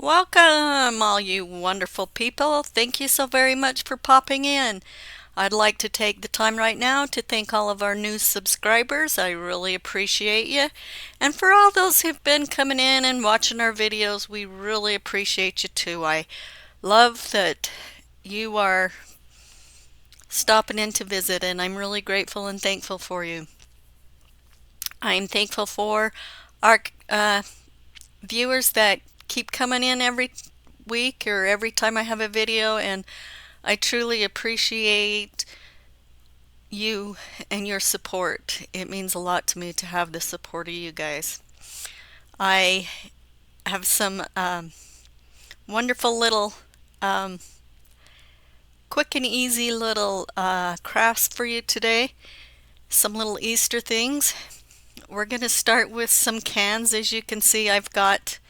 Welcome, all you wonderful people. Thank you so very much for popping in. I'd like to take the time right now to thank all of our new subscribers. I really appreciate you. And for all those who've been coming in and watching our videos, we really appreciate you too. I love that you are stopping in to visit, and I'm really grateful and thankful for you. I'm thankful for our viewers that keep coming in every week or every time I have a video, and I truly appreciate you and your support. It means a lot to me to have the support of you guys. I have some wonderful little quick and easy little crafts for you today. Some little Easter things. We're going to start with some cans. As you can see, I've got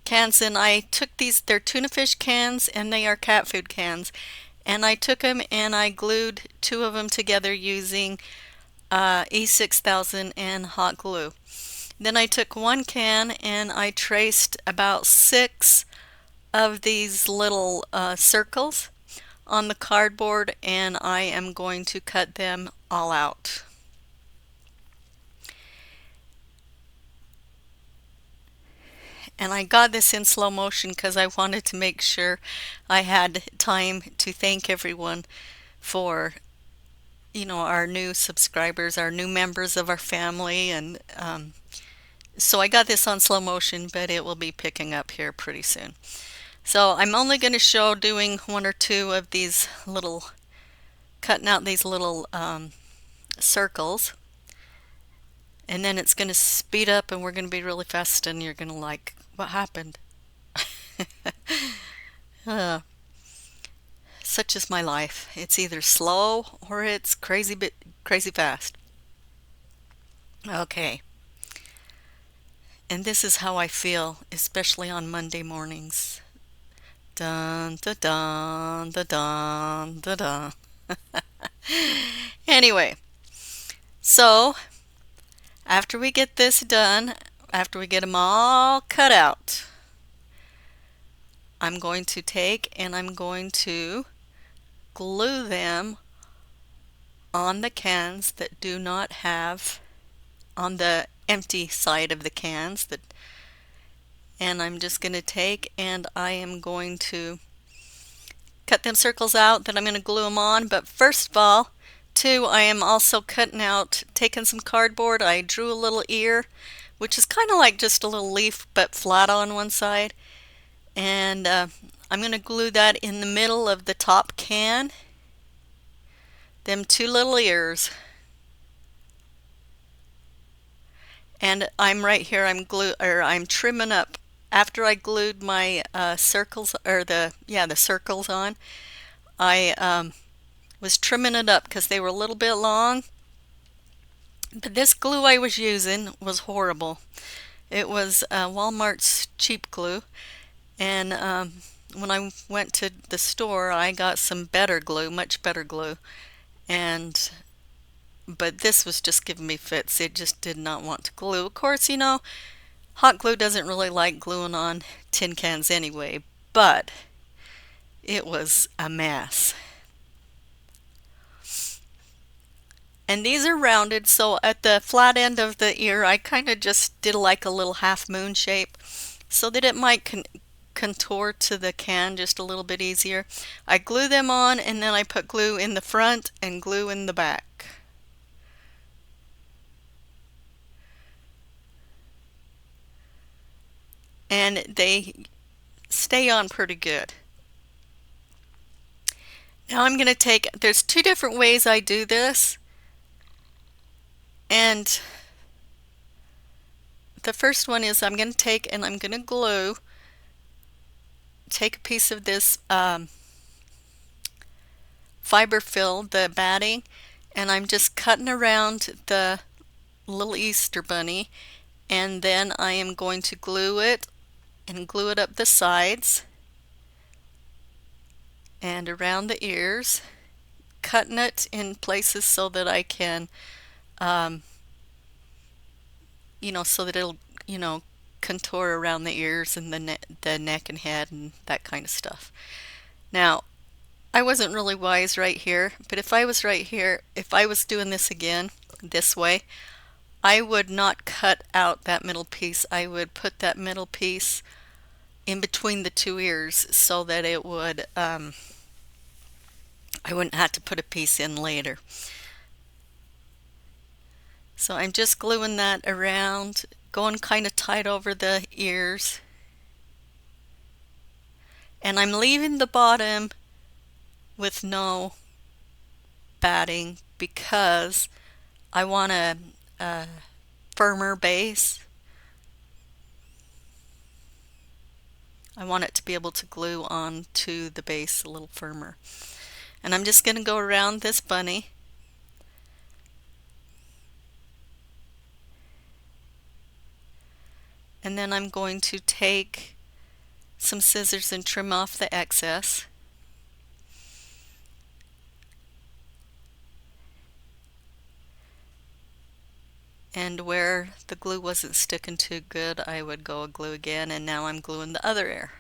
cans, and I took these, they're tuna fish cans and they are cat food cans, and I took them and I glued two of them together using E6000 and hot glue. Then I took one can and I traced about 6 of these little circles on the cardboard, and I am going to cut them all out. And I got this in slow motion because I wanted to make sure I had time to thank everyone for, our new subscribers, our new members of our family. And so I got this on slow motion, but it will be picking up here pretty soon. So I'm only going to show doing 1 or 2 of these little, cutting out these little circles. And then it's going to speed up and we're going to be really fast, and you're going to like, what happened? Such is my life. It's either slow or it's crazy fast. Okay. And this is how I feel, especially on Monday mornings. Dun da dun da dun da dun. Anyway, so after we get this done, after we get them all cut out, I'm going to take and I'm going to glue them on the cans that do not have, on the empty side of the cans, and I'm just going to take and I am going to cut them circles out, then I'm going to glue them on. But first of all, too, I am also taking some cardboard. I drew a little ear, which is kind of like just a little leaf but flat on one side, and I'm going to glue that in the middle of the top can, them 2 little ears. And I'm right here, I'm trimming up after I glued my circles, or the circles on. I was trimming it up because they were a little bit long. But this glue I was using was horrible. It was Walmart's cheap glue, and when I went to the store I got some better glue, much better glue, but this was just giving me fits. It just did not want to glue. Of course, hot glue doesn't really like gluing on tin cans anyway, but it was a mess. And these are rounded, so at the flat end of the ear I kind of just did like a little half moon shape so that it might contour to the can just a little bit easier. I glue them on, and then I put glue in the front and glue in the back. And they stay on pretty good. Now I'm going to there's 2 different ways I do this. And the first one is I'm going to take and I'm going to take a piece of this fiber fill, the batting, and I'm just cutting around the little Easter bunny, and then I am going to glue it up the sides and around the ears, cutting it in places so that I can so that it'll contour around the ears and the neck and head and that kind of stuff. Now, I wasn't really wise right here, but if I was right here, if I was doing this again this way, I would not cut out that middle piece. I would put that middle piece in between the two ears so that it would, I wouldn't have to put a piece in later. So I'm just gluing that around, going kind of tight over the ears. And I'm leaving the bottom with no batting because I want a firmer base. I want it to be able to glue on to the base a little firmer. And I'm just going to go around this bunny. And then I'm going to take some scissors and trim off the excess. And where the glue wasn't sticking too good, I would go glue again, and now I'm gluing the other ear.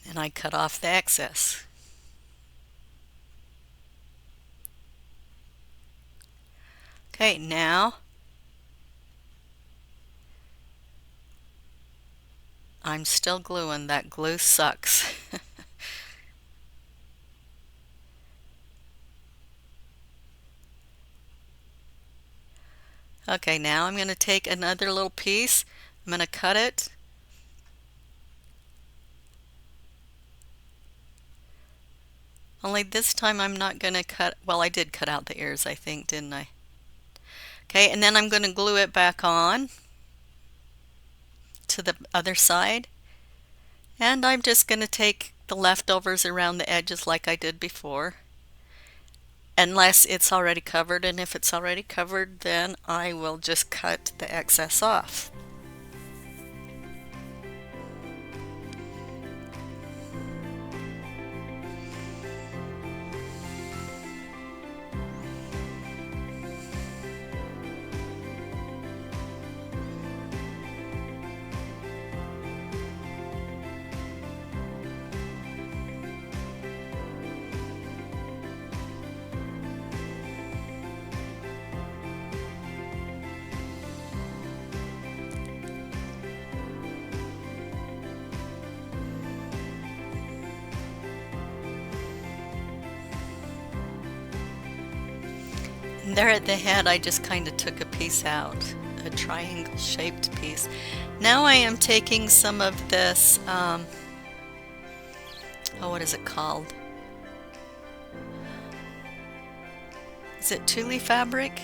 And I cut off the excess. Okay, now I'm still gluing. That glue sucks. Okay, now I'm going to take another little piece. I'm going to cut it. Only this time I'm not going to cut, well, I did cut out the ears, I think, didn't I? Okay, and then I'm going to glue it back on to the other side. And I'm just going to take the leftovers around the edges like I did before. Unless it's already covered, and if it's already covered, then I will just cut the excess off. And there at the head, I just kind of took a piece out, a triangle shaped piece. Now I am taking some of this, what is it called? Is it tule fabric?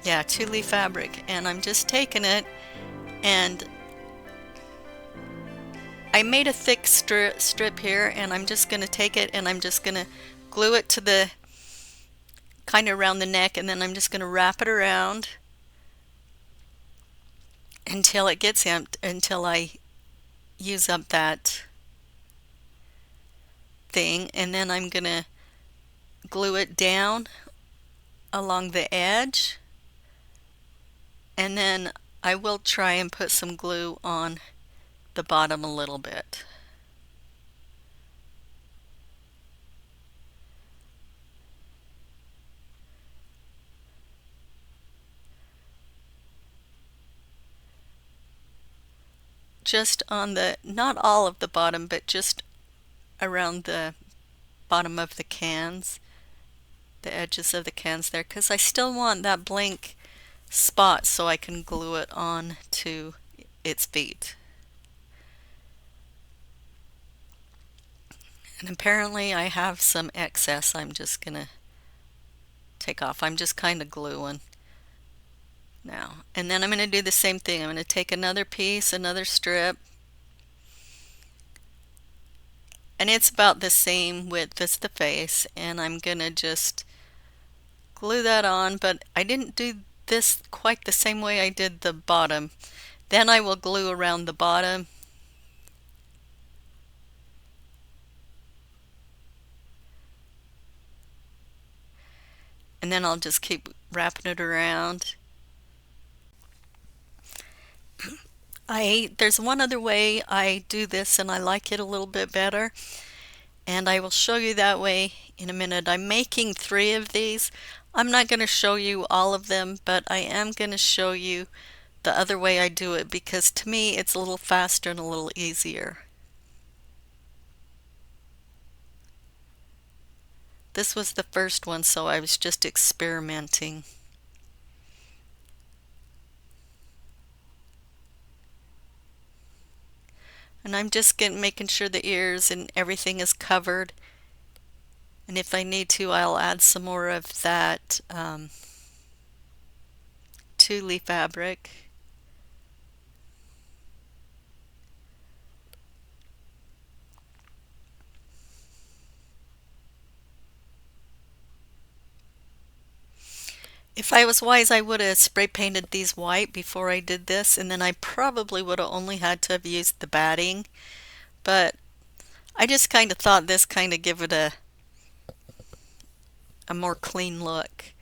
Yeah, tule fabric. And I'm just taking it, and I made a thick strip here, and I'm just going to take it and I'm just going to glue it to the kind of around the neck, and then I'm just going to wrap it around until it gets empty, until I use up that thing, and then I'm going to glue it down along the edge, and then I will try and put some glue on the bottom a little bit. Just on the, not all of the bottom, but just around the bottom of the cans, the edges of the cans there, because I still want that blank spot so I can glue it on to its feet. And apparently I have some excess I'm just gonna take off. I'm just kind of gluing now. And then I'm going to do the same thing. I'm going to take another piece, another strip, and it's about the same width as the face, and I'm going to just glue that on, but I didn't do this quite the same way I did the bottom. Then I will glue around the bottom. And then I'll just keep wrapping it around. There's one other way I do this and I like it a little bit better, and I will show you that way in a minute. I'm making 3 of these. I'm not going to show you all of them, but I am going to show you the other way I do it because to me it's a little faster and a little easier. This was the first one, so I was just experimenting. And I'm just making sure the ears and everything is covered. And if I need to, I'll add some more of that tulle fabric. If I was wise, I would have spray painted these white before I did this, and then I probably would have only had to have used the batting. But I just kind of thought this kind of give it a more clean look.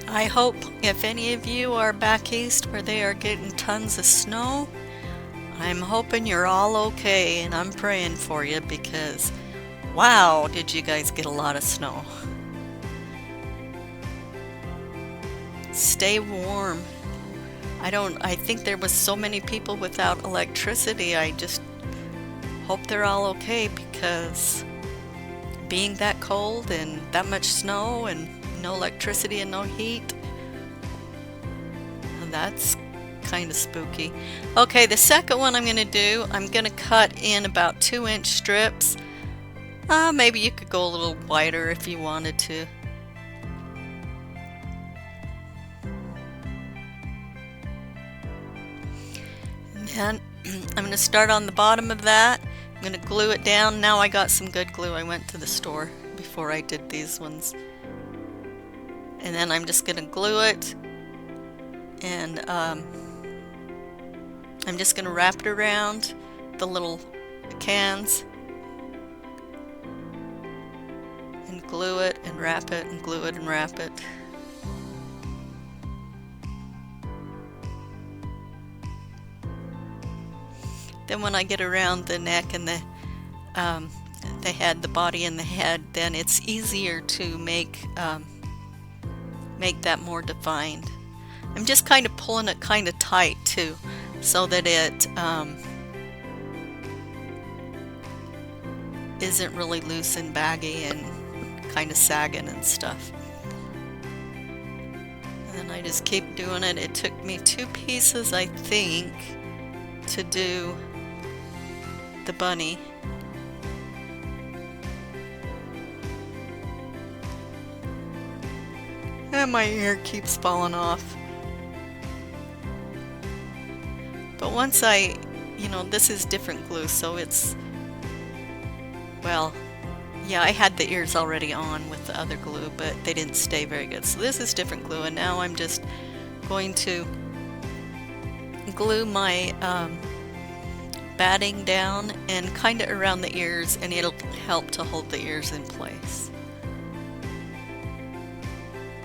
I hope if any of you are back east where they are getting tons of snow, I'm hoping you're all okay, and I'm praying for you because wow, did you guys get a lot of snow. Stay warm. I think there was so many people without electricity. I just hope they're all okay because being that cold and that much snow and no electricity and no heat, that's kind of spooky. Okay, the second one I'm going to do, I'm going to cut in about 2-inch strips. Maybe you could go a little wider if you wanted to. And then I'm going to start on the bottom of that. I'm going to glue it down. Now I got some good glue. I went to the store before I did these ones. And then I'm just going to glue it, and I'm just going to wrap it around the little cans and glue it and wrap it and glue it and wrap it. Then when I get around the neck and the head, the body and the head, then it's easier to make that more defined. I'm just kind of pulling it kind of tight too, so that it isn't really loose and baggy and kind of sagging and stuff. And then I just keep doing it. It took me 2 pieces, I think, to do the bunny. And my ear keeps falling off. But once this is different glue, so it's, well, yeah, I had the ears already on with the other glue, but they didn't stay very good. So this is different glue, and now I'm just going to glue my batting down and kind of around the ears, and it'll help to hold the ears in place.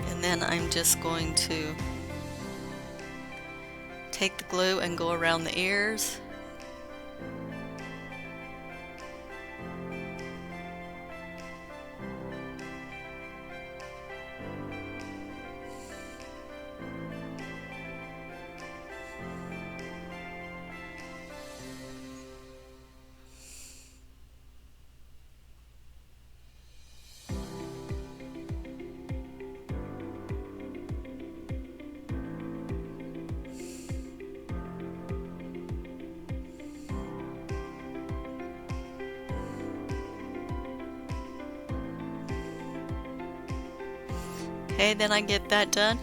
And then I'm just going to take the glue and go around the ears. Okay, then I get that done.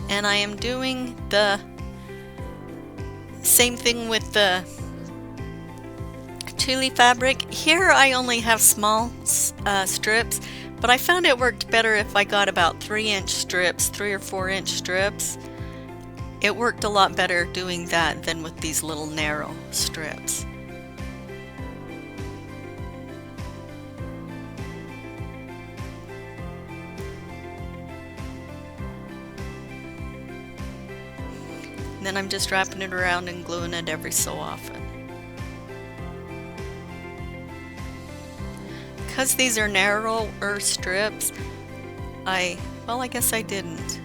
And I am doing the same thing with the tule fabric. Here I only have small strips, but I found it worked better if I got about 3-inch strips, 3 or 4-inch strips. It worked a lot better doing that than with these little narrow strips. Then I'm just wrapping it around and gluing it every so often. Because these are narrower strips, I guess I didn't.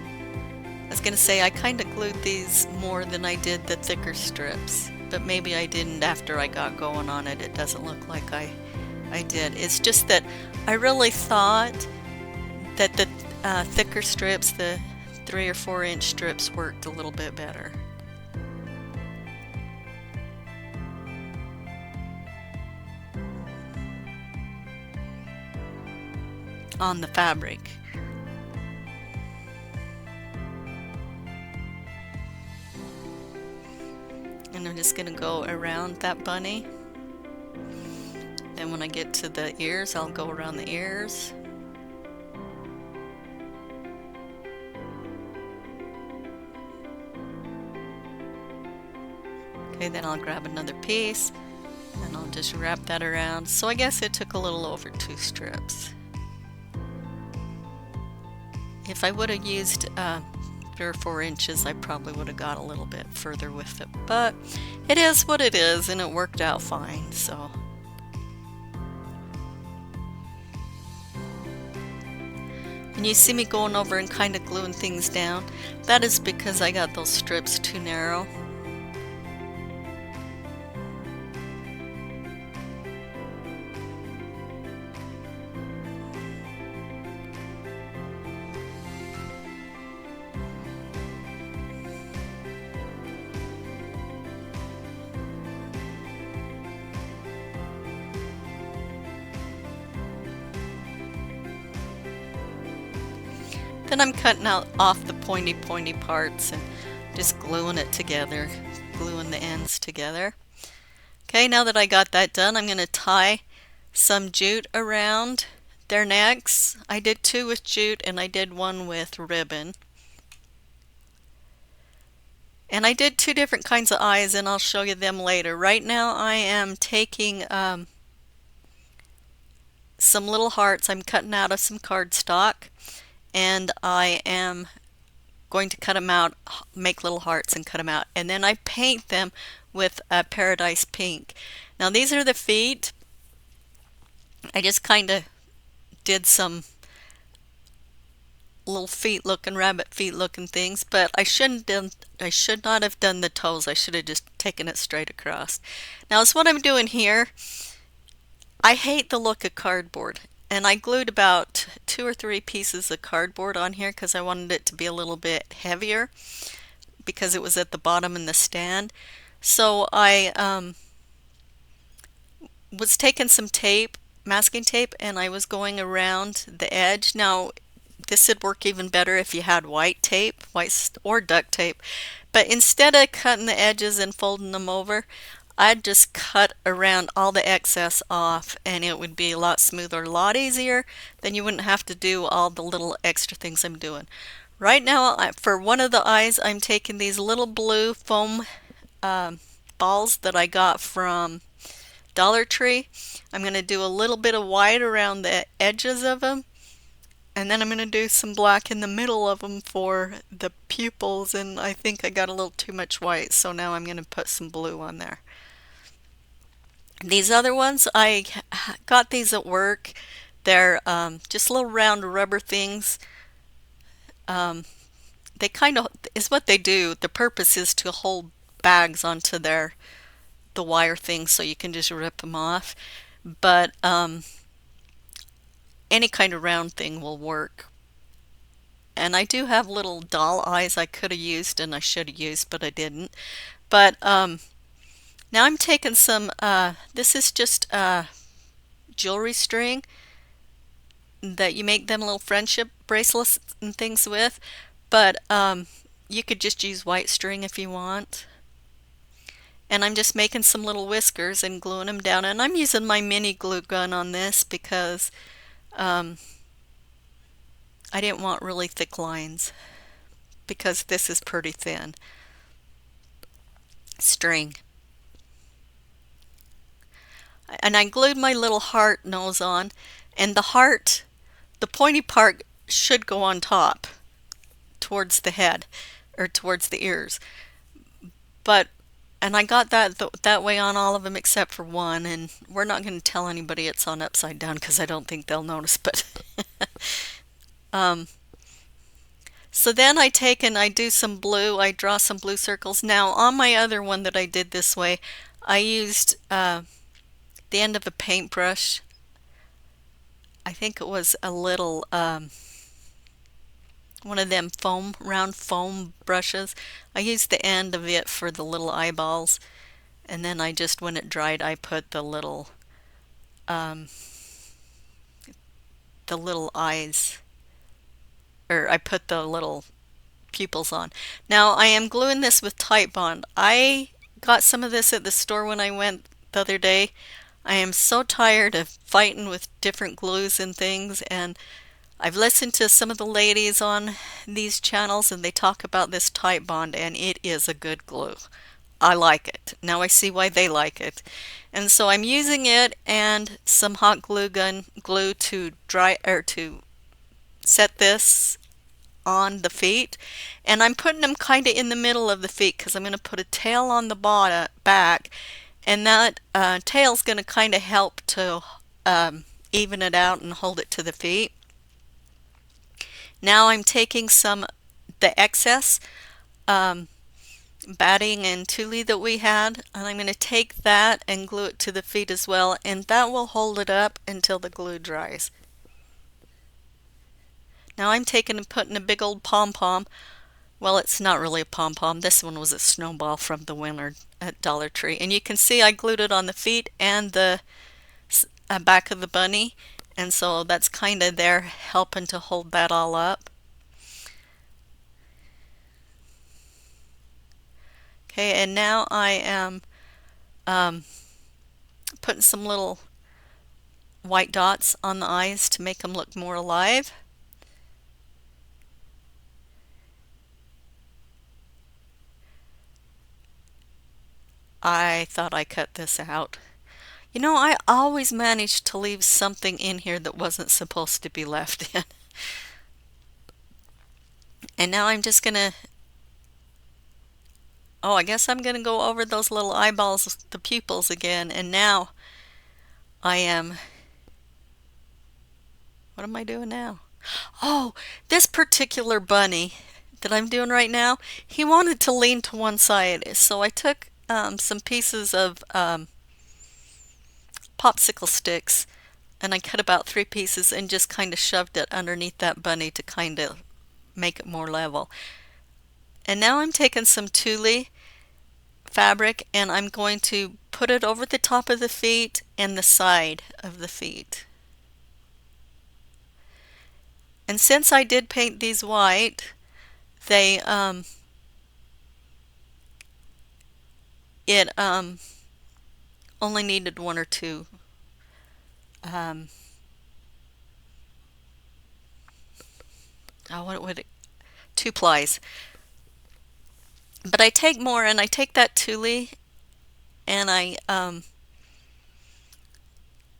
I was gonna say I kind of glued these more than I did the thicker strips, but maybe I didn't after I got going on it. It doesn't look like I did. It's just that I really thought that the thicker strips, the 3 or 4-inch strips, worked a little bit better. On the fabric. And I'm just going to go around that bunny. Then when I get to the ears, I'll go around the ears. Okay, then I'll grab another piece and I'll just wrap that around. So I guess it took a little over 2 strips. If I would have used 3 or 4 inches, I probably would have got a little bit further with it, but it is what it is and it worked out fine. So when you see me going over and kind of gluing things down, that is because I got those strips too narrow. Then I'm cutting out off the pointy parts and just gluing it together, gluing the ends together. Okay, now that I got that done, I'm going to tie some jute around their necks. I did 2 with jute and I did 1 with ribbon. And I did 2 different kinds of eyes and I'll show you them later. Right now I am taking some little hearts I'm cutting out of some cardstock, and I am going to cut them out, make little hearts and cut them out, and then I paint them with a Paradise Pink. Now these are the feet. I just kind of did some little feet looking, rabbit feet looking things, but I should not have done the toes. I should have just taken it straight across. Now it's what I'm doing here. I hate the look of cardboard, and I glued about 2 or 3 pieces of cardboard on here because I wanted it to be a little bit heavier because it was at the bottom in the stand. So I was taking some tape, masking tape, and I was going around the edge. Now this would work even better if you had white tape, white or duct tape, but instead of cutting the edges and folding them over, I'd just cut around all the excess off and it would be a lot smoother, a lot easier. Then you wouldn't have to do all the little extra things I'm doing. Right now, for one of the eyes, I'm taking these little blue foam balls that I got from Dollar Tree. I'm going to do a little bit of white around the edges of them, and then I'm going to do some black in the middle of them for the pupils, and I think I got a little too much white, so now I'm going to put some blue on there. These other ones, I got these at work. They're just little round rubber things. They kind of is what they do. The purpose is to hold bags onto the wire things so you can just rip them off. But any kind of round thing will work. And I do have little doll eyes I could have used and I should have used, but I didn't. But now I'm taking some, this is just jewelry string. that you make them little friendship bracelets and things with, but you could just use white string if you want. And I'm just making some little whiskers and gluing them down. And I'm using my mini glue gun on this because um, I didn't want really thick lines because this is pretty thin string. And I glued my little heart nose on, and the heart, the pointy part should go on top towards the head or towards the ears. But and I got that way on all of them except for one, and we're not going to tell anybody it's on upside down because I don't think they'll notice. But um, so then I take and I do some blue. I draw some blue circles. Now on my other one that I did this way, I used the end of a paintbrush. I think it was a little one of them round foam brushes. I used the end of it for the little eyeballs, and then I just, when it dried, I put um, the little eyes, or I put the little pupils on. Now I am gluing this with Titebond. I got some of this at the store when I went the other day. I am so tired of fighting with different glues and things, and I've listened to some of the ladies on these channels and they talk about this Titebond, and it is a good glue. I like it. Now I see why they like it. And so I'm using it and some hot glue to dry or to set this on the feet, and I'm putting them kind of in the middle of the feet because I'm going to put a tail on the back, and that tail's going to kind of help to even it out and hold it to the feet. Now I'm taking the excess batting and tulle that we had, and I'm going to take that and glue it to the feet as well, and that will hold it up until the glue dries. Now I'm taking and putting a big old pom-pom. Well, it's not really a pom-pom. This one was a snowball from the winter at Dollar Tree. And you can see I glued it on the feet and the back of the bunny. And so that's kind of there helping to hold that all up. Okay, and now I am putting some little white dots on the eyes to make them look more alive. I thought I cut this out. You know, I always managed to leave something in here that wasn't supposed to be left in. And now I'm just gonna, oh, I guess I'm gonna go over those little eyeballs, the pupils again, and now I am, what am I doing now? Oh, this particular bunny that I'm doing right now, he wanted to lean to one side, so I took some pieces of popsicle sticks, and I cut about 3 pieces and just kind of shoved it underneath that bunny to kind of make it more level. And now I'm taking some tulle fabric and I'm going to put it over the top of the feet and the side of the feet. And since I did paint these white, they it only needed 1 or 2 what would it, 2 plies. But I take more, and I take that tulle and I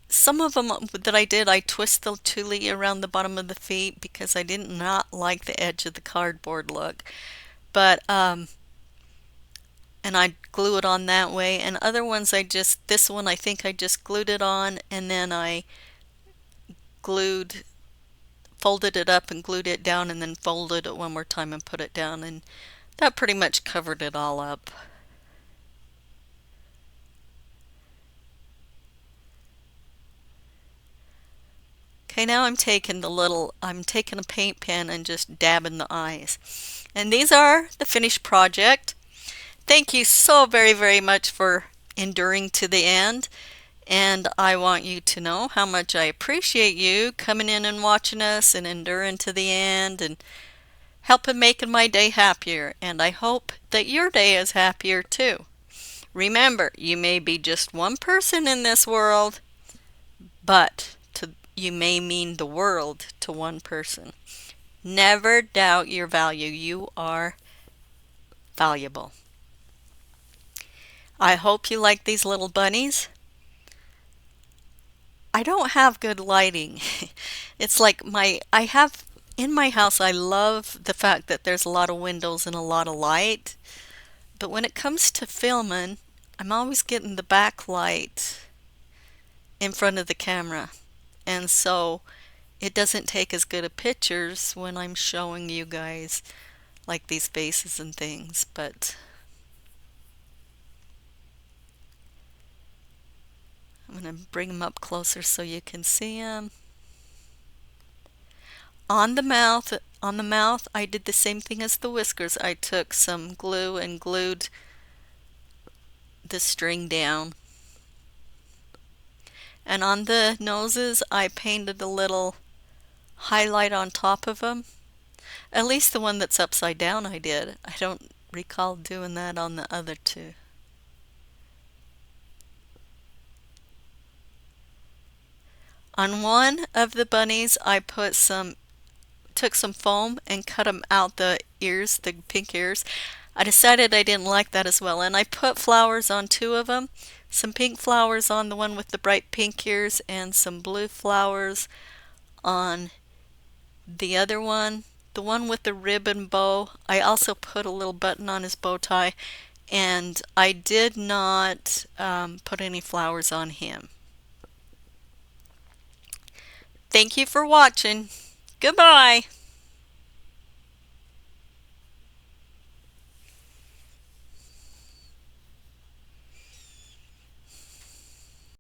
some of them that I did, I twist the tulle around the bottom of the feet because I did not like the edge of the cardboard look. But and I glue it on that way, and other ones this one I think I just glued it on, and then I folded it up and glued it down, and then folded it one more time and put it down, and that pretty much covered it all up. Okay, now I'm taking a paint pen and just dabbing the eyes. And these are the finished project. Thank you so very, very much for enduring to the end. And I want you to know how much I appreciate you coming in and watching us and enduring to the end and helping making my day happier. And I hope that your day is happier too. Remember, you may be just one person in this world, but you may mean the world to one person. Never doubt your value. You are valuable. I hope you like these little bunnies. I don't have good lighting. It's like I have in my house, I love the fact that there's a lot of windows and a lot of light. But when it comes to filming, I'm always getting the backlight in front of the camera. And so it doesn't take as good of pictures when I'm showing you guys like these faces and things. But I'm going to bring them up closer so you can see them. On the mouth, I did the same thing as the whiskers. I took some glue and glued the string down. And on the noses, I painted a little highlight on top of them. At least the one that's upside down I did. I don't recall doing that on the other two. On one of the bunnies, I took some foam and cut them out the ears, the pink ears. I decided I didn't like that as well, and I put flowers on two of them. Some pink flowers on the one with the bright pink ears and some blue flowers on the other one. The one with the ribbon bow, I also put a little button on his bow tie, and I did not put any flowers on him. Thank you for watching. Goodbye.